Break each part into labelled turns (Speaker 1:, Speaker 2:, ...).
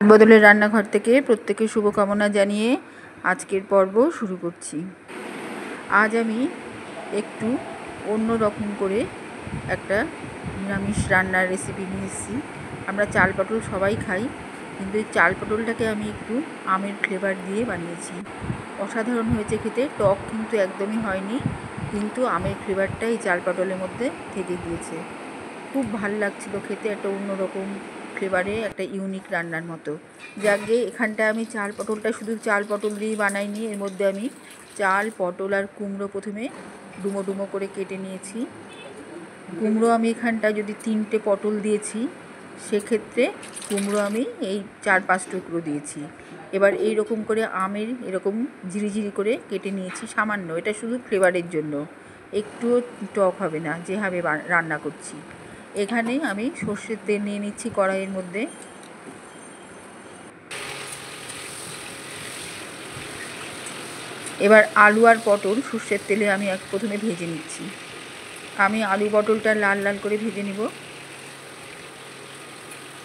Speaker 1: বদলের রান্নাঘর থেকে প্রত্যেকে শুভকামনা জানিয়ে আজকের পর্ব শুরু করছি। আজ আমি একটু অন্য রকম করে একটা নিরামিষ রান্নার রেসিপি নিয়ে এসেছি। আমরা চাল পটল সবাই খাই, কিন্তু এই চাল পটলটাকে আমি একটু আমের ফ্লেভার দিয়ে বানিয়েছি। অসাধারণ হয়েছে খেতে। টক কিন্তু একদমই হয়নি, কিন্তু আমের ফ্লেভারটা এই চাল পটলের মধ্যে থেকে গিয়েছে। খুব ভাল লাগছিলো খেতে, একটা অন্যরকম ফ্লেভারে, একটা ইউনিক রান্নার মতো। যাকে এখানটা আমি চাল পটলটা শুধু চাল পটল দিয়েই বানাইনি, এর মধ্যে আমি চাল, পটল আর কুমড়ো প্রথমে ডুমো ডুমো করে কেটে নিয়েছি। কুমড়ো আমি এখানটা যদি 3টে পটল দিয়েছি, সেক্ষেত্রে কুমড়ো আমি এই 4-5 টুকরো দিয়েছি। এবার এই রকম করে আমের এরকম ঝিরিঝিরি করে কেটে নিয়েছি সামান্য, এটা শুধু ফ্লেভারের জন্য, একটুও টক হবে না যেভাবে রান্না করছি। এখানে আমি সর্ষের তেল নিয়ে নিচ্ছি কড়াইয়ের মধ্যে। এবার আলু আর পটল সর্ষের তেলে আমি প্রথমে ভেজে নিচ্ছি। আমি আলু পটলটা লাল লাল করে ভেজে নিব।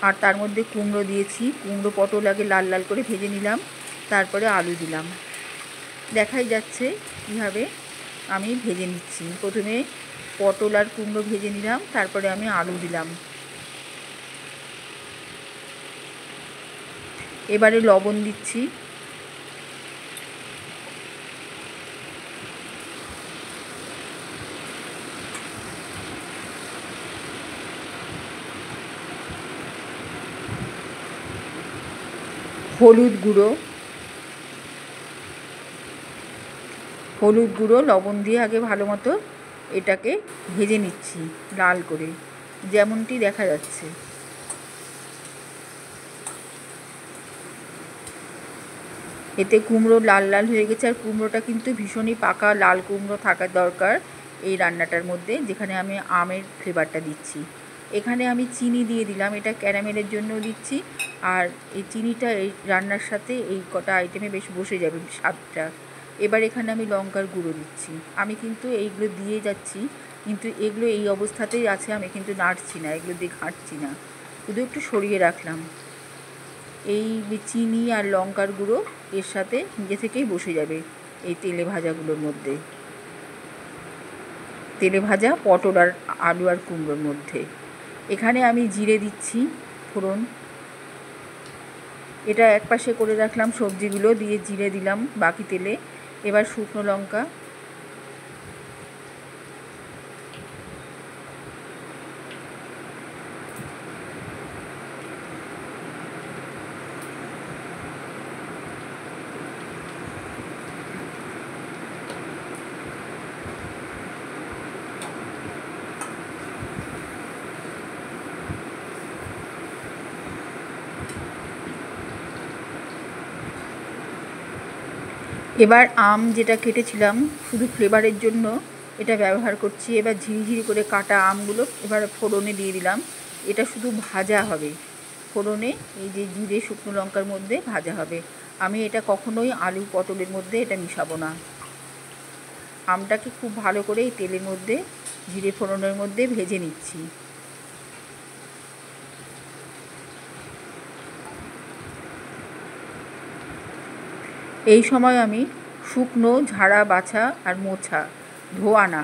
Speaker 1: আর তার মধ্যে কুমড়ো দিয়েছি, কুমড়ো পটল আগে লাল লাল করে ভেজে নিলাম, তারপরে আলু দিলাম। দেখাই যাচ্ছে কীভাবে আমি ভেজে নিচ্ছি। প্রথমে পটল আর কুমড়ো ভেজে নিলাম, তারপরে আমি আলু দিলাম। এবারে লবণ দিচ্ছি, হলুদ গুঁড়ো লবণ দিয়ে আগে ভালো মতো এটাকে ভেজে নিচ্ছি লাল করে, যেমনটি দেখা যাচ্ছে। এতে কুমড়ো লাল লাল হয়ে গেছে, আর কুমড়োটা কিন্তু ভীষণই পাকা লাল কুমড়ো থাকা দরকার এই রান্নাটার মধ্যে, যেখানে আমি আমের ফ্লেভারটা দিচ্ছি। এখানে আমি চিনি দিয়ে দিলাম, এটা ক্যারামেলের জন্য দিচ্ছি। আর এই চিনিটা এই রান্নার সাথে এই কটা আইটেমে বেশ বসে যাবে স্বাদটা। এবার এখানে আমি লঙ্কার গুঁড়ো দিচ্ছি। আমি কিন্তু এইগুলো দিয়ে যাচ্ছি, কিন্তু এগুলো এই অবস্থাতেই আছে, আমি কিন্তু নাড়ছি না, এগুলো দিয়ে ঘাঁটছি না, শুধু একটু সরিয়ে রাখলাম। এই চিনি আর লঙ্কার গুঁড়ো এর সাথে নিজে থেকেই বসে যাবে এই তেলে ভাজাগুলোর মধ্যে, তেলে ভাজা পটল আর আলু আর কুমড়োর মধ্যে। এখানে আমি জিরে দিচ্ছি ফোড়ন। এটা একপাশে করে রাখলাম, সবজিগুলো দিয়ে জিরে দিলাম বাকি তেলে। এবার শুকনো লঙ্কা, এবার আম যেটা কেটেছিলাম শুধু ফ্লেভারের জন্য এটা ব্যবহার করছি। এবার ঝিরিঝিরি করে কাটা আমগুলো এবার ফোড়নে দিয়ে দিলাম। এটা শুধু ভাজা হবে ফোড়নে, এই যে জিরে শুকনো লঙ্কার মধ্যে ভাজা হবে। আমি এটা কখনোই আলু পটলের মধ্যে এটা মিশাবো না। আমটাকে খুব ভালো করে এই তেলের মধ্যে জিরে ফোড়নের মধ্যে ভেজে নিচ্ছি। এই সময় আমি শুকনো ঝাড়া বাছা আর মোছা ধোয়া না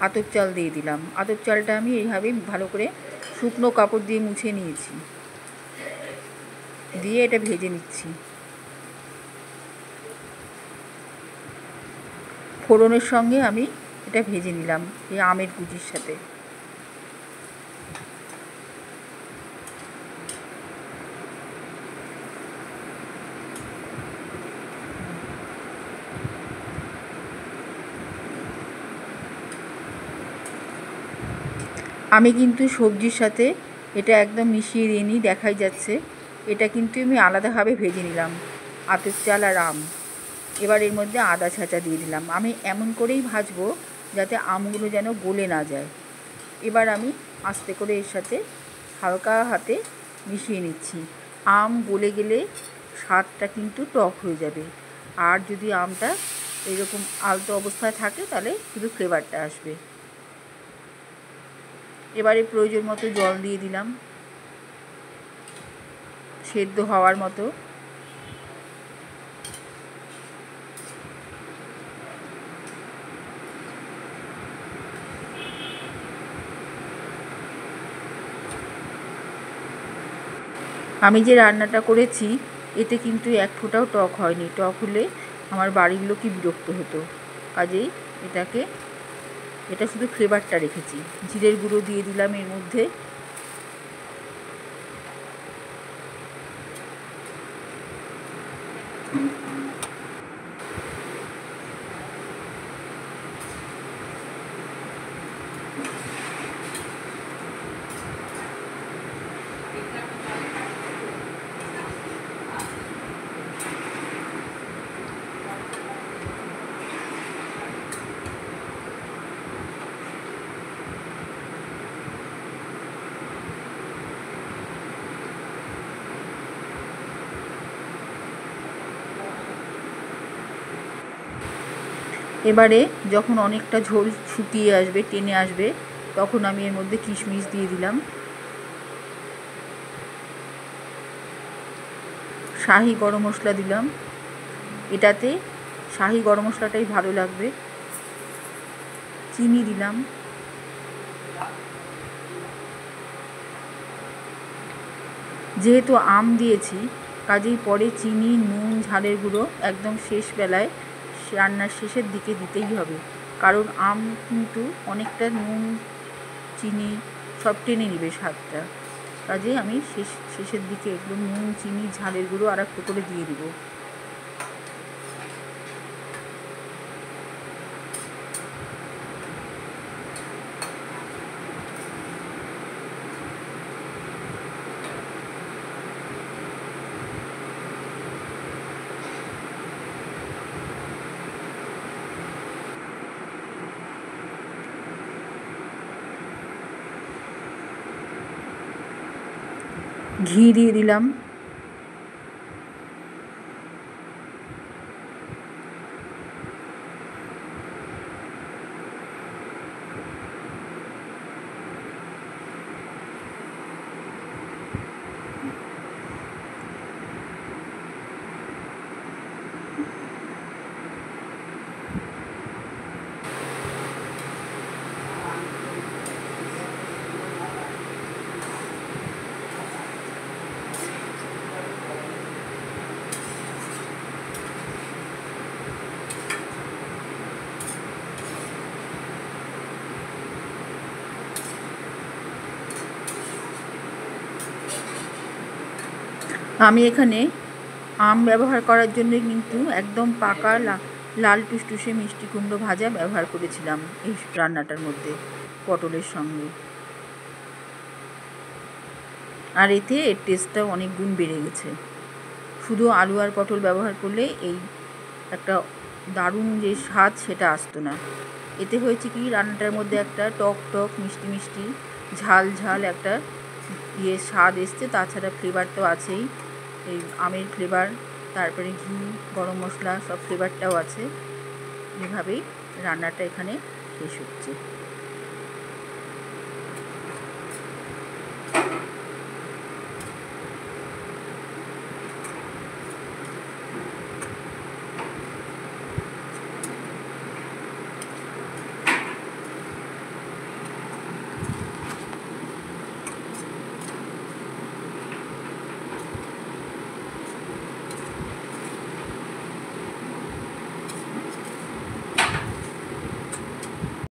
Speaker 1: আতপ চাল দিয়ে দিলাম। আতপ চালটা আমি এইভাবেই ভালো করে শুকনো কাপড় দিয়ে মুছে নিয়েছি, দিয়ে এটা ভেজে নিচ্ছি ফোড়নের সঙ্গে। আমি এটা ভেজে নিলাম এই আমের কুচির সাথে। আমি কিন্তু সবজির সাথে এটা একদম মিশিয়ে দিইনি, দেখাই যাচ্ছে। এটা কিন্তু আমি আলাদাভাবে ভেজে নিলাম আতপ চাল আর আম। এবার এর মধ্যে আদা ছাঁচা দিয়ে দিলাম। আমি এমন করেই ভাজবো যাতে আমগুলো যেন গলে না যায়। এবার আমি আস্তে করে এর সাথে হালকা হাতে মিশিয়ে নিচ্ছি। আম গলে গেলে স্বাদটা কিন্তু টক হয়ে যাবে, আর যদি আমটা এরকম আলতো অবস্থায় থাকে তাহলে শুধু ফ্লেভারটা আসবে। এবারে প্রয়োজন মতো জল দিয়ে দিলাম। সেদ্ধ হওয়ার মতো। আমি যে রান্নাটা করেছি এতে কিন্তু এক ফোঁটাও টক হয়নি। টক হলে আমার বাড়ির লোকই বিরক্ত হতো। কাজেই এটা শুধু ফ্লেভারটা রেখেছি। জিরের গুঁড়ো দিয়ে দিলাম এর মধ্যে। এবারে যখন অনেকটা ঝোল শুকিয়ে আসবে, টেনে আসবে, তখন আমি এর মধ্যে কিশমিশ দিয়ে দিলাম। শাহি গরম মশলা দিলাম। এটাতে শাহি গরম মশলাটাই ভালো লাগবে। চিনি দিলাম। যেহেতু আম দিয়েছি কাজেই পরে চিনি, নুন, ঝালের গুঁড়ো একদম শেষ বেলায়, রান্নার শেষের দিকে দিতেই হবে। কারণ আম কিন্তু অনেকটা নুন, চিনি সব টেনে নেবে স্বাদটা। কাজেই আমি শেষের দিকে একদম নুন, চিনি, ঝালের গুঁড়ো আর একটু করে দিয়ে দেবো। ঘি দিয়ে দিলাম। আমি এখানে আম ব্যবহার করার জন্য কিন্তু একদম পাকা লাল টুসটুসে মিষ্টি কুমড়ো ভাজা ব্যবহার করেছিলাম এই রান্নাটার মধ্যে পটলের সঙ্গে। আর এতে এর টেস্টটাও অনেক গুণ বেড়ে গেছে। শুধু আলু আর পটল ব্যবহার করলে এই একটা দারুণ যে স্বাদ সেটা আসতো না। এতে হয়েছে কি, রান্নাটার মধ্যে একটা টক টক, মিষ্টি মিষ্টি, ঝাল ঝাল একটা স্বাদ এসছে। তাছাড়া ফ্লেভার তো আছেই, এই আমের ফ্লেভার, তারপরে ঘি, গরম মশলা সব ফ্লেভারটাও আছে। এভাবেই রান্নাটা এখানে শেষ হচ্ছে।